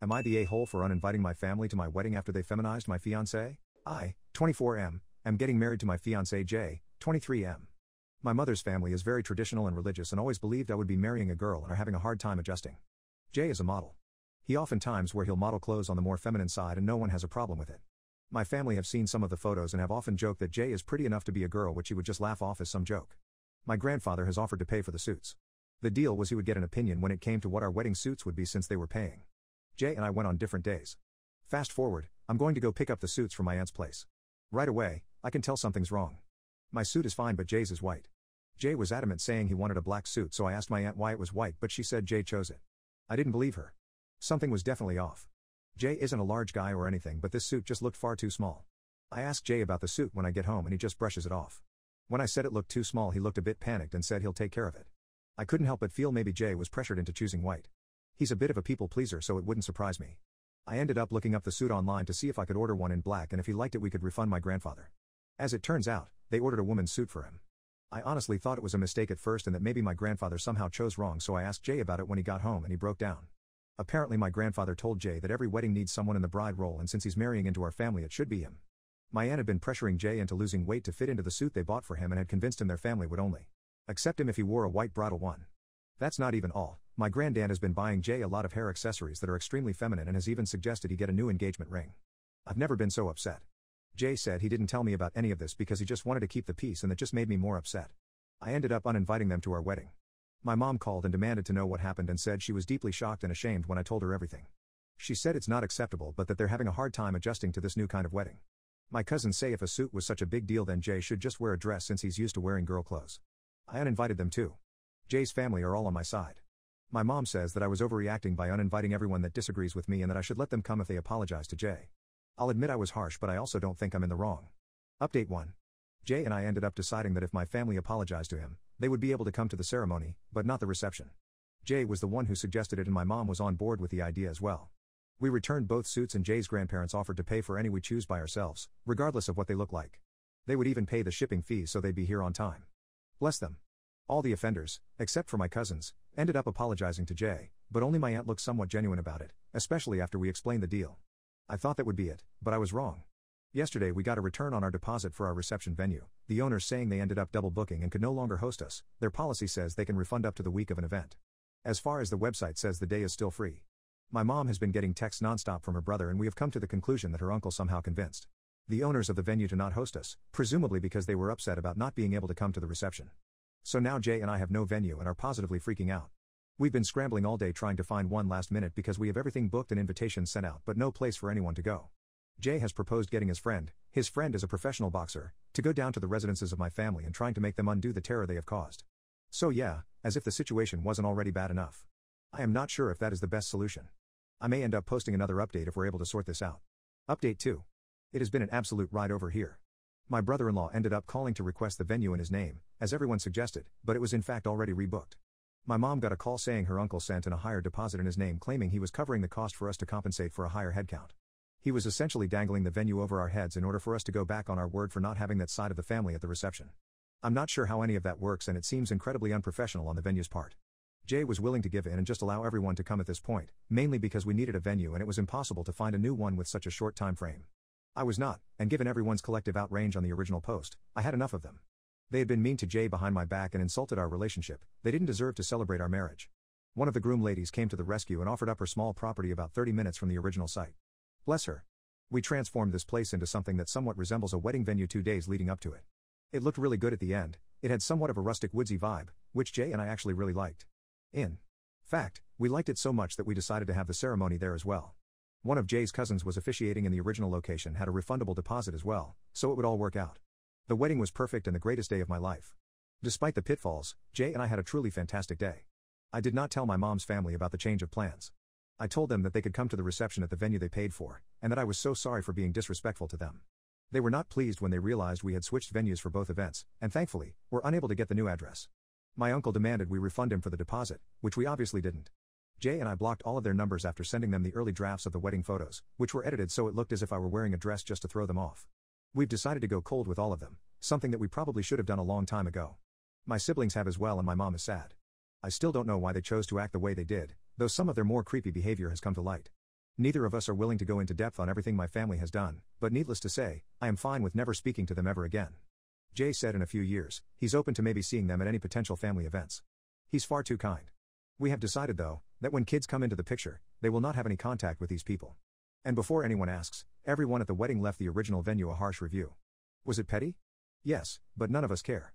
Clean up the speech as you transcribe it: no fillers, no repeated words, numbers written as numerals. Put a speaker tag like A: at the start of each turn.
A: Am I the a-hole for uninviting my family to my wedding after they feminized my fiancé? I, 24M, am getting married to my fiancé J, 23M. My mother's family is very traditional and religious and always believed I would be marrying a girl and are having a hard time adjusting. Jay is a model. He oftentimes wear he'll model clothes on the more feminine side and no one has a problem with it. My family have seen some of the photos and have often joked that Jay is pretty enough to be a girl, which he would just laugh off as some joke. My grandfather has offered to pay for the suits. The deal was he would get an opinion when it came to what our wedding suits would be since they were paying. Jay and I went on different days. Fast forward, I'm going to go pick up the suits from my aunt's place. Right away, I can tell something's wrong. My suit is fine but Jay's is white. Jay was adamant saying he wanted a black suit, so I asked my aunt why it was white, but she said Jay chose it. I didn't believe her. Something was definitely off. Jay isn't a large guy or anything, but this suit just looked far too small. I asked Jay about the suit when I get home and he just brushes it off. When I said it looked too small, he looked a bit panicked and said he'll take care of it. I couldn't help but feel maybe Jay was pressured into choosing white. He's a bit of a people pleaser, so it wouldn't surprise me. I ended up looking up the suit online to see if I could order one in black, and if he liked it we could refund my grandfather. As it turns out, they ordered a woman's suit for him. I honestly thought it was a mistake at first and that maybe my grandfather somehow chose wrong, so I asked Jay about it when he got home and he broke down. Apparently my grandfather told Jay that every wedding needs someone in the bride role, and since he's marrying into our family it should be him. My aunt had been pressuring Jay into losing weight to fit into the suit they bought for him and had convinced him their family would only accept him if he wore a white bridal one. That's not even all. My granddad has been buying Jay a lot of hair accessories that are extremely feminine and has even suggested he get a new engagement ring. I've never been so upset. Jay said he didn't tell me about any of this because he just wanted to keep the peace, and that just made me more upset. I ended up uninviting them to our wedding. My mom called and demanded to know what happened and said she was deeply shocked and ashamed when I told her everything. She said it's not acceptable but that they're having a hard time adjusting to this new kind of wedding. My cousins say if a suit was such a big deal then Jay should just wear a dress since he's used to wearing girl clothes. I uninvited them too. Jay's family are all on my side. My mom says that I was overreacting by uninviting everyone that disagrees with me and that I should let them come if they apologize to Jay. I'll admit I was harsh, but I also don't think I'm in the wrong. Update 1. Jay and I ended up deciding that if my family apologized to him, they would be able to come to the ceremony, but not the reception. Jay was the one who suggested it and my mom was on board with the idea as well. We returned both suits and Jay's grandparents offered to pay for any we choose by ourselves, regardless of what they look like. They would even pay the shipping fees so they'd be here on time. Bless them. All the offenders, except for my cousins, ended up apologizing to Jay, but only my aunt looked somewhat genuine about it, especially after we explained the deal. I thought that would be it, but I was wrong. Yesterday we got a return on our deposit for our reception venue, the owners saying they ended up double booking and could no longer host us. Their policy says they can refund up to the week of an event. As far as the website says, the day is still free. My mom has been getting texts nonstop from her brother and we have come to the conclusion that her uncle somehow convinced the owners of the venue to not host us, presumably because they were upset about not being able to come to the reception. So now Jay and I have no venue and are positively freaking out. We've been scrambling all day trying to find one last minute because we have everything booked and invitations sent out but no place for anyone to go. Jay has proposed getting his friend is a professional boxer, to go down to the residences of my family and trying to make them undo the terror they have caused. So yeah, as if the situation wasn't already bad enough. I am not sure if that is the best solution. I may end up posting another update if we're able to sort this out. Update 2. It has been an absolute ride over here. My brother-in-law ended up calling to request the venue in his name, as everyone suggested, but it was in fact already rebooked. My mom got a call saying her uncle sent in a higher deposit in his name claiming he was covering the cost for us to compensate for a higher headcount. He was essentially dangling the venue over our heads in order for us to go back on our word for not having that side of the family at the reception. I'm not sure how any of that works and it seems incredibly unprofessional on the venue's part. Jay was willing to give in and just allow everyone to come at this point, mainly because we needed a venue and it was impossible to find a new one with such a short time frame. I was not, and given everyone's collective outrage on the original post, I had enough of them. They had been mean to Jay behind my back and insulted our relationship. They didn't deserve to celebrate our marriage. One of the groom ladies came to the rescue and offered up her small property about 30 minutes from the original site. Bless her. We transformed this place into something that somewhat resembles a wedding venue 2 days leading up to it. It looked really good at the end. It had somewhat of a rustic woodsy vibe, which Jay and I actually really liked. In fact, we liked it so much that we decided to have the ceremony there as well. One of Jay's cousins was officiating in the original location, had a refundable deposit as well, so it would all work out. The wedding was perfect and the greatest day of my life. Despite the pitfalls, Jay and I had a truly fantastic day. I did not tell my mom's family about the change of plans. I told them that they could come to the reception at the venue they paid for, and that I was so sorry for being disrespectful to them. They were not pleased when they realized we had switched venues for both events, and thankfully, were unable to get the new address. My uncle demanded we refund him for the deposit, which we obviously didn't. Jay and I blocked all of their numbers after sending them the early drafts of the wedding photos, which were edited so it looked as if I were wearing a dress just to throw them off. We've decided to go cold with all of them, something that we probably should have done a long time ago. My siblings have as well and my mom is sad. I still don't know why they chose to act the way they did, though some of their more creepy behavior has come to light. Neither of us are willing to go into depth on everything my family has done, but needless to say, I am fine with never speaking to them ever again. Jay said in a few years, he's open to maybe seeing them at any potential family events. He's far too kind. We have decided though, that when kids come into the picture, they will not have any contact with these people. And before anyone asks, everyone at the wedding left the original venue a harsh review. Was it petty? Yes, but none of us care.